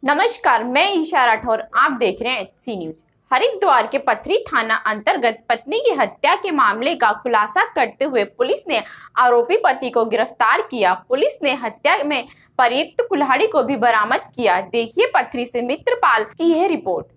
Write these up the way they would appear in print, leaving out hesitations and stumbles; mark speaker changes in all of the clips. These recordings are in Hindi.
Speaker 1: नमस्कार, मैं ईशा राठौर। आप देख रहे हैं एचसी न्यूज। हरिद्वार के पथरी थाना अंतर्गत पत्नी की हत्या के मामले का खुलासा करते हुए पुलिस ने आरोपी पति को गिरफ्तार किया। पुलिस ने हत्या में प्रयुक्त कुल्हाड़ी को भी बरामद किया। देखिए पथरी से मित्रपाल की यह रिपोर्ट।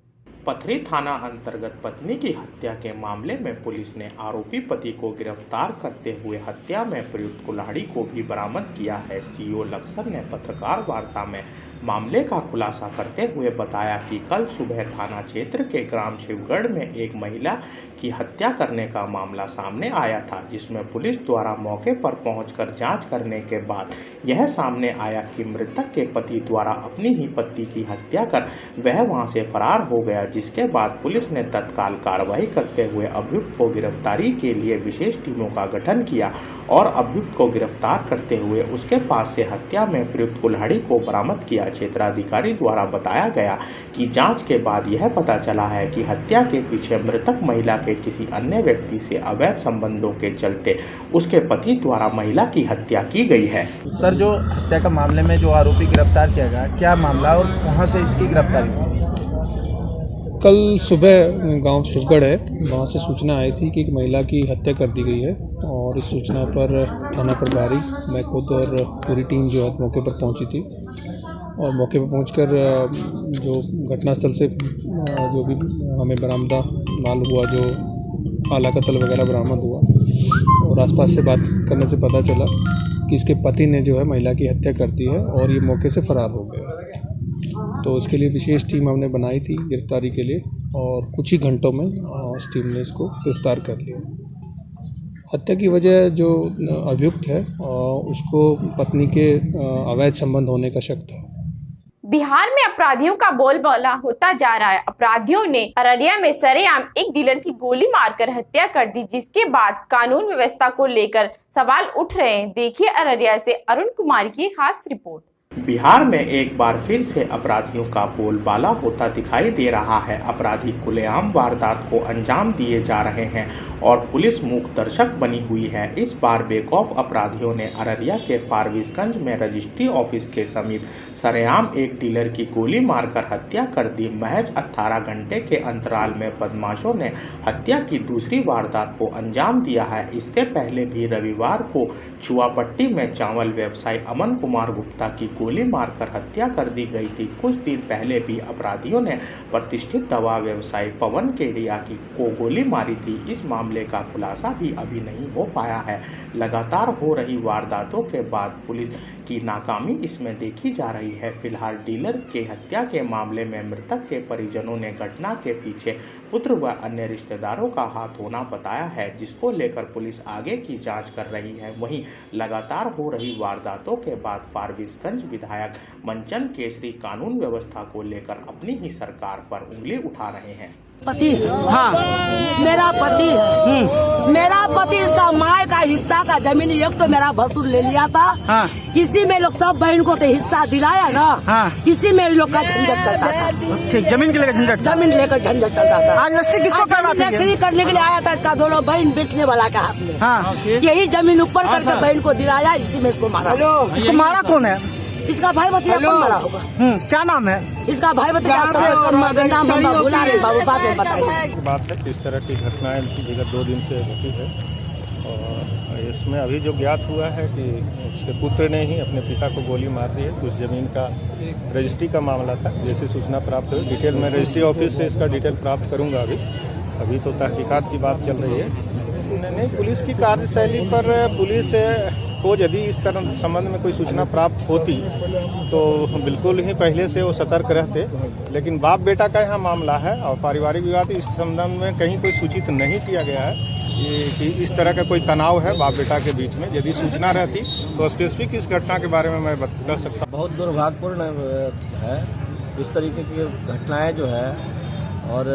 Speaker 2: पथरी थाना अंतर्गत पत्नी की हत्या के मामले में पुलिस ने आरोपी पति को गिरफ्तार करते हुए हत्या में प्रयुक्त कुल्हाड़ी को भी बरामद किया है। सीओ लक्सर ने पत्रकार वार्ता में मामले का खुलासा करते हुए बताया कि कल सुबह थाना क्षेत्र के ग्राम शिवगढ़ में एक महिला की हत्या करने का मामला सामने आया था, जिसमें पुलिस द्वारा मौके पर पहुंचकर जांच करने के बाद यह सामने आया कि मृतक के पति द्वारा अपनी ही पत्नी की हत्या कर वह वहां से फरार हो गया, जिसके बाद पुलिस ने तत्काल कार्रवाई करते हुए अभियुक्त को गिरफ्तारी के लिए विशेष टीमों का गठन किया और अभियुक्त को गिरफ्तार करते हुए उसके पास से हत्या में प्रयुक्त कुल्हाड़ी को बरामद किया। क्षेत्राधिकारी द्वारा बताया गया कि जांच के बाद यह पता चला है कि हत्या के पीछे मृतक महिला के किसी अन्य व्यक्ति से अवैध संबंधों के चलते उसके पति द्वारा महिला की हत्या की गई है।
Speaker 3: सर, जो हत्या का मामले में जो आरोपी गिरफ्तार किया गया, क्या मामला और कहां से इसकी गिरफ्तारी हुई?
Speaker 4: कल सुबह गांव शिवगढ़ है, वहां से सूचना आई थी कि एक महिला की हत्या कर दी गई है और इस सूचना पर थाना प्रभारी, मैं खुद और पूरी टीम जो है मौके पर पहुंची थी और मौके पर पहुंचकर जो घटनास्थल से जो भी हमें बरामदा माल हुआ, जो आला कत्ल वगैरह बरामद हुआ और आसपास से बात करने से पता चला कि इसके पति ने जो है महिला की हत्या कर दी है और ये मौके से फरार हो गया। तो इसके लिए विशेष टीम हमने बनाई थी गिरफ्तारी के लिए और कुछ ही घंटों में उस टीम ने इसको गिरफ्तार कर लिया। हत्या की वजह जो अभियुक्त है उसको पत्नी के अवैध संबंध होने का शक था।
Speaker 1: बिहार में अपराधियों का बोलबाला होता जा रहा है। अपराधियों ने अररिया में सरेआम एक डीलर की गोली मारकर हत्या कर दी, जिसके बाद कानून व्यवस्था को लेकर सवाल उठ रहे हैं। देखिए अररिया से अरुण कुमार की खास रिपोर्ट।
Speaker 2: बिहार में एक बार फिर से अपराधियों का बोलबाला होता दिखाई दे रहा है। अपराधी खुलेआम वारदात को अंजाम दिए जा रहे हैं और पुलिस मूक दर्शक बनी हुई है। इस बार बेखौफ अपराधियों ने अररिया के फारबिसगंज में रजिस्ट्री ऑफिस के समीप सरेआम एक डीलर की गोली मारकर हत्या कर दी। महज 18 घंटे के अंतराल में बदमाशों ने हत्या की दूसरी वारदात को अंजाम दिया है। इससे पहले भी रविवार को चुआपट्टी में चावल व्यवसायी अमन कुमार गुप्ता की गोली मारकर हत्या कर दी गई थी। कुछ दिन पहले भी अपराधियों ने प्रतिष्ठित दवा व्यवसायी पवन केडिया को गोली मारी थी। इस मामले का खुलासा भी अभी नहीं हो पाया है। लगातार हो रही वारदातों के बाद पुलिस की नाकामी इसमें देखी जा रही है। फिलहाल डीलर के हत्या के मामले में मृतक के परिजनों ने घटना के पीछे पुत्र व अन्य रिश्तेदारों का हाथ होना बताया है, जिसको लेकर पुलिस आगे की जांच कर रही है। वहीं लगातार हो रही वारदातों के बाद फारबिसगंज विधायक मंचन केसरी कानून व्यवस्था को लेकर अपनी ही सरकार पर उंगली उठा रहे हैं।
Speaker 5: पति, हाँ, मेरा पति है। मेरा पति इसका माँ का हिस्सा का जमीन एक तो मेरा भसुर ले लिया था। हाँ। इसी में लोग सब बहन को तो हिस्सा दिलाया ना। हाँ। इसी में लोग का झंझट करता था।
Speaker 3: ठीक, जमीन के लेकर झंझट
Speaker 5: चलता था।
Speaker 3: आज रजिस्ट्री किसको
Speaker 5: रजिस्ट्री करने के लिए आया था इसका दोनों बहन बेचने वाला का हाथ में। हाँ। यही जमीन ऊपर करके बहन को दिलाया, इसी में इसको मारा।
Speaker 3: इसको मारा कौन है?
Speaker 5: इसका भाई भतीजा कौन मारा होगा?
Speaker 3: क्या नाम है
Speaker 5: इसका भाई भतीजा? नाम हम भुला रहे बाबू, बाद में बताएंगे।
Speaker 6: बात है इस तरह की घटनाएं विगत 2 दिन से होती है और इसमें अभी जो ज्ञात हुआ है कि उसके पुत्र ने ही अपने पिता को गोली मार दी है। उस जमीन का रजिस्ट्री का मामला था। जैसे सूचना प्राप्त हुई डिटेल में रजिस्ट्री ऑफिस से इसका डिटेल प्राप्त करूंगा। अभी तो तहकीकात की बात चल रही है। नहीं, पुलिस की कार्यशैली पर पुलिस को यदि इस तरह संबंध में कोई सूचना प्राप्त होती तो बिल्कुल ही पहले से वो सतर्क रहते, लेकिन बाप बेटा का यहाँ मामला है और पारिवारिक विवाद इस संबंध में कहीं कोई सूचित नहीं किया गया है कि इस तरह का कोई तनाव है बाप बेटा के बीच में। यदि सूचना रहती तो स्पेसिफिक इस घटना के बारे में मैं बता सकता।
Speaker 7: बहुत दुर्भाग्यपूर्ण है इस तरीके की घटनाएं जो है और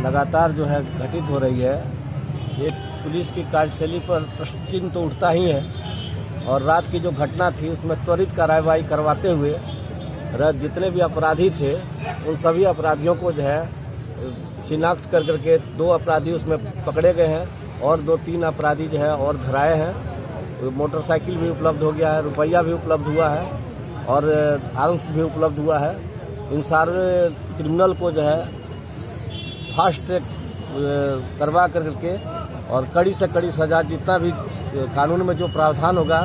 Speaker 7: लगातार जो है घटित हो रही है। एक पुलिस की कार्यशैली पर प्रश्न चिन्ह तो उठता ही है और रात की जो घटना थी उसमें त्वरित कार्रवाई करवाते हुए जितने भी अपराधी थे उन सभी अपराधियों को जो है शिनाख्त कर करके 2 अपराधी उसमें पकड़े गए हैं और 2-3 अपराधी जो है और धराए हैं। मोटरसाइकिल भी उपलब्ध हो गया है, रुपया भी उपलब्ध हुआ है और आर्म्स भी उपलब्ध हुआ है इन सारे क्रिमिनल को जो है फास्ट ट्रैक करवा करके और कड़ी से कड़ी सजा, जितना भी कानून में जो प्रावधान होगा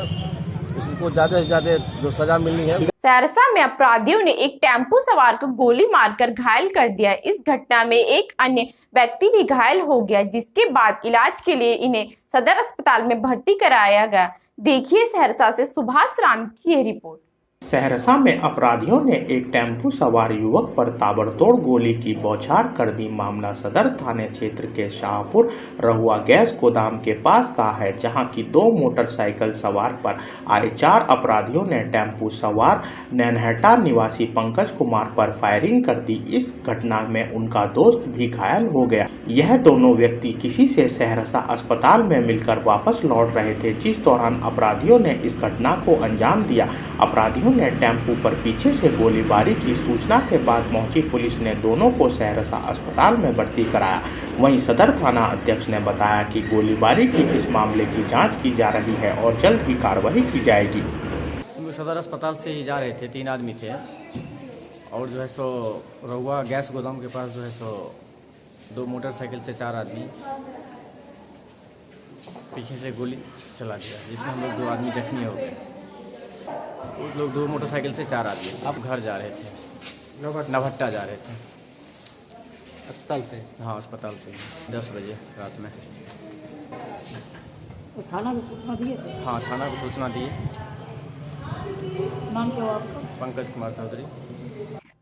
Speaker 7: उसको ज़्यादा से ज़्यादा जो सजा मिलनी है।
Speaker 1: सहरसा में अपराधियों ने एक टेम्पो सवार को गोली मारकर घायल कर दिया। इस घटना में एक अन्य व्यक्ति भी घायल हो गया, जिसके बाद इलाज के लिए इन्हें सदर अस्पताल में भर्ती कराया गया। देखिए सहरसा से सुभाष राम की ये रिपोर्ट।
Speaker 2: सहरसा में अपराधियों ने एक टेम्पो सवार युवक पर ताबड़तोड़ गोली की बौछार कर दी। मामला सदर थाने क्षेत्र के शाहपुर रहुआ गैस गोदाम के पास का है, जहां की 2 मोटरसाइकिल सवार पर आए 4 अपराधियों ने टेम्पो सवार नैनहटा निवासी पंकज कुमार पर फायरिंग कर दी। इस घटना में उनका दोस्त भी घायल हो गया। यह दोनों व्यक्ति किसी से सहरसा अस्पताल में मिलकर वापस लौट रहे थे, जिस दौरान अपराधियों ने इस घटना को अंजाम दिया। अपराधियों ने टेम्पो पर पीछे से गोलीबारी की। सूचना के बाद पहुंची पुलिस ने दोनों को सहरसा अस्पताल में भर्ती कराया। वहीं सदर थाना अध्यक्ष ने बताया कि गोलीबारी की इस मामले की जांच की जा रही है और जल्द ही कार्रवाई की जाएगी।
Speaker 8: सदर अस्पताल से ही जा रहे थे, 3 आदमी थे और जो है सो रहुआ गैस गोदाम के पास जो है सो 2 मोटरसाइकिल से 4 आदमी पीछे से गोली चला दिया, जिसमें हम लोग 2 आदमी जख्मी हो गए। वो लोग 2 मोटरसाइकिल से 4 आदमी अब घर जा रहे थे, नवहट्टा जा रहे थे अस्पताल से। हाँ, अस्पताल से 10 बजे रात में।
Speaker 5: थाना को सूचना दिए थे?
Speaker 8: हाँ, थाना को सूचना दिए।
Speaker 5: नाम क्या हुआ आपका?
Speaker 8: पंकज कुमार चौधरी।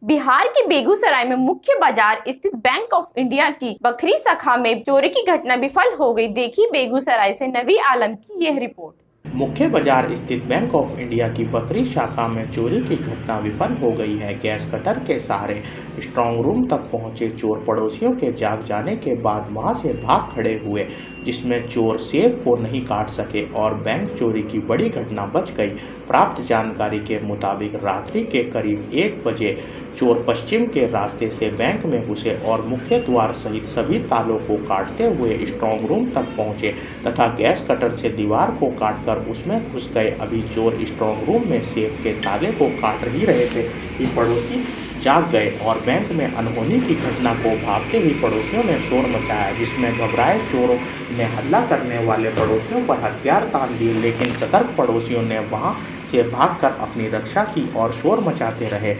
Speaker 1: बिहार के बेगूसराय में मुख्य बाजार स्थित बैंक ऑफ इंडिया की बखरी शाखा में चोरी की घटना विफल हो गई। देखिए बेगूसराय से नबी आलम की यह रिपोर्ट।
Speaker 2: मुख्य बाजार स्थित बैंक ऑफ इंडिया की बकरी शाखा में चोरी की घटना विफल हो गई है। गैस कटर के सहारे स्ट्रांग रूम तक पहुंचे चोर पड़ोसियों के जाग जाने के बाद वहां से भाग खड़े हुए, जिसमें चोर सेफ को नहीं काट सके और बैंक चोरी की बड़ी घटना बच गई। प्राप्त जानकारी के मुताबिक रात्रि के करीब 1 बजे चोर पश्चिम के रास्ते से बैंक में घुसे और मुख्य द्वार सहित सभी तालों को काटते हुए स्ट्रांग रूम तक पहुंचे तथा गैस कटर से दीवार को काटकर उसमें घुस गए। अभी चोर स्ट्रांग रूम में सेफ के ताले को काट ही रहे थे कि पड़ोसी जाग गए और बैंक में अनहोनी की घटना को भागते ही पड़ोसियों ने शोर मचाया, जिसमें घबराए चोरों ने हमला करने वाले पड़ोसियों पर हथियार तान दिए, लेकिन सतर्क पड़ोसियों ने वहां से भागकर अपनी रक्षा की और शोर मचाते रहे।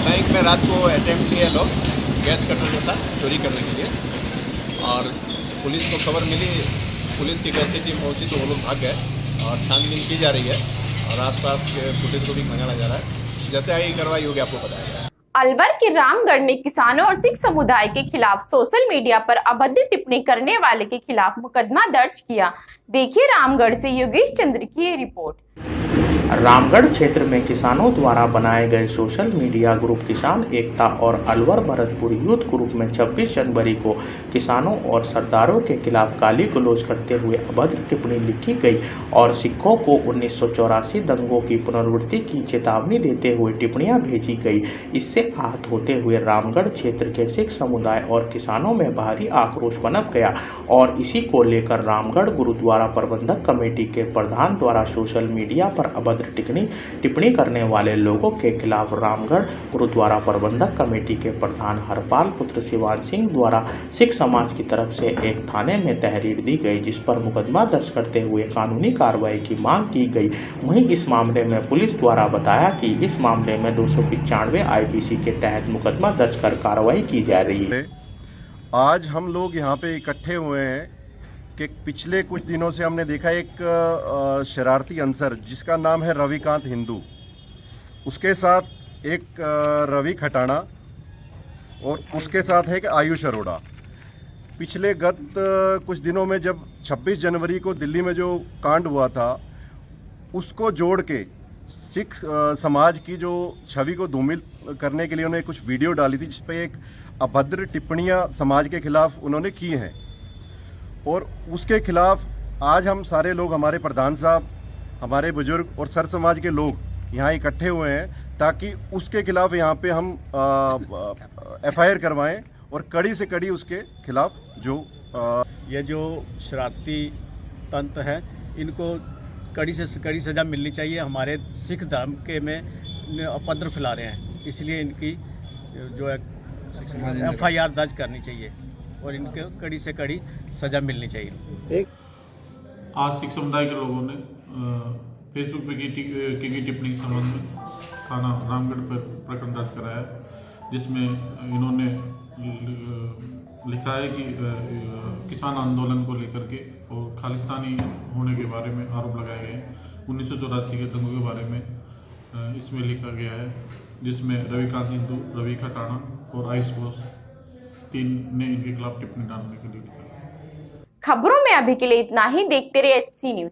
Speaker 9: बैंक में रात को अटेम्प्ट किया लोग गैस कटर के साथ चोरी करने के लिए, और पुलिस को खबर मिली। पुलिस की गश्ती टीम पहुंची तो वो लोग भाग गए और छानबीन की जा रही है और आसपास के फुटेज को भी खंगाला जा रहा है। जैसे आगे कार्रवाई होगी आपको बताया।
Speaker 1: अलवर के रामगढ़ में किसानों और सिख समुदाय के खिलाफ सोशल मीडिया पर अभद्र टिप्पणी करने वाले के खिलाफ मुकदमा दर्ज किया। देखिए रामगढ़ से योगेश चंद्र की ये रिपोर्ट।
Speaker 2: रामगढ़ क्षेत्र में किसानों द्वारा बनाए गए सोशल मीडिया ग्रुप किसान एकता और अलवर भरतपुर यूथ ग्रुप में 26 जनवरी को किसानों और सरदारों के खिलाफ गाली गलौज करते हुए अभद्र टिप्पणी लिखी गई और सिखों को 1984 दंगों की पुनरावृत्ति की चेतावनी देते हुए टिप्पणियां भेजी गई। इससे आहत होते हुए रामगढ़ क्षेत्र के सिख समुदाय और किसानों में भारी आक्रोश पनप गया और इसी को लेकर रामगढ़ गुरुद्वारा प्रबंधक कमेटी के प्रधान द्वारा सोशल मीडिया पर अभद्र टिप्पणी करने वाले लोगों के खिलाफ रामगढ़ गुरुद्वारा प्रबंधक कमेटी के प्रधान हरपाल पुत्र शिवान सिंह द्वारा सिख समाज की तरफ से एक थाने में तहरीर दी गई, जिस पर मुकदमा दर्ज करते हुए कानूनी कार्रवाई की मांग की गई। वहीं इस मामले में पुलिस द्वारा बताया कि इस मामले में 295 आईपीसी के तहत मुकदमा दर्ज कर कार्रवाई की जा रही है।
Speaker 10: आज हम लोग यहाँ पे इकट्ठे हुए हैं कि पिछले कुछ दिनों से हमने देखा एक शरारती अंसर जिसका नाम है रविकांत हिंदू, उसके साथ एक रवि खटाना और उसके साथ है कि आयुष अरोड़ा। पिछले गत कुछ दिनों में जब 26 जनवरी को दिल्ली में जो कांड हुआ था उसको जोड़ के सिख समाज की जो छवि को धूमिल करने के लिए उन्होंने कुछ वीडियो डाली थी, जिस पे एक अभद्र टिप्पणियां समाज के खिलाफ उन्होंने की हैं और उसके खिलाफ आज हम सारे लोग, हमारे प्रधान साहब, हमारे बुजुर्ग और सर समाज के लोग यहाँ इकट्ठे हुए हैं ताकि उसके खिलाफ यहाँ पे हम एफआईआर करवाएं और कड़ी से कड़ी उसके खिलाफ जो
Speaker 11: ये जो शरारती तंत्र है इनको कड़ी से कड़ी सज़ा मिलनी चाहिए। हमारे सिख धर्म के में अपद्र फैला रहे हैं, इसलिए इनकी जो है FIR दर्ज करनी चाहिए और इनको कड़ी से कड़ी सजा मिलनी चाहिए।
Speaker 12: आज सिख समुदाय के लोगों ने फेसबुक पे की टिप्पणी के संबंध में थाना रामगढ़ पर प्रकरण दर्ज कराया, जिसमें इन्होंने लिखा है कि किसान आंदोलन को लेकर के और खालिस्तानी होने के बारे में आरोप लगाए गए हैं। 1984 के दंगों के बारे में इसमें लिखा गया है, जिसमें रविकांत हिंदू, रवि खटाना और आइस बोस 3 ने इनके खिलाफ टिप्पणी डालने के लिए लिखा।
Speaker 1: खबरों में अभी के लिए इतना ही। देखते रहिए HC न्यूज।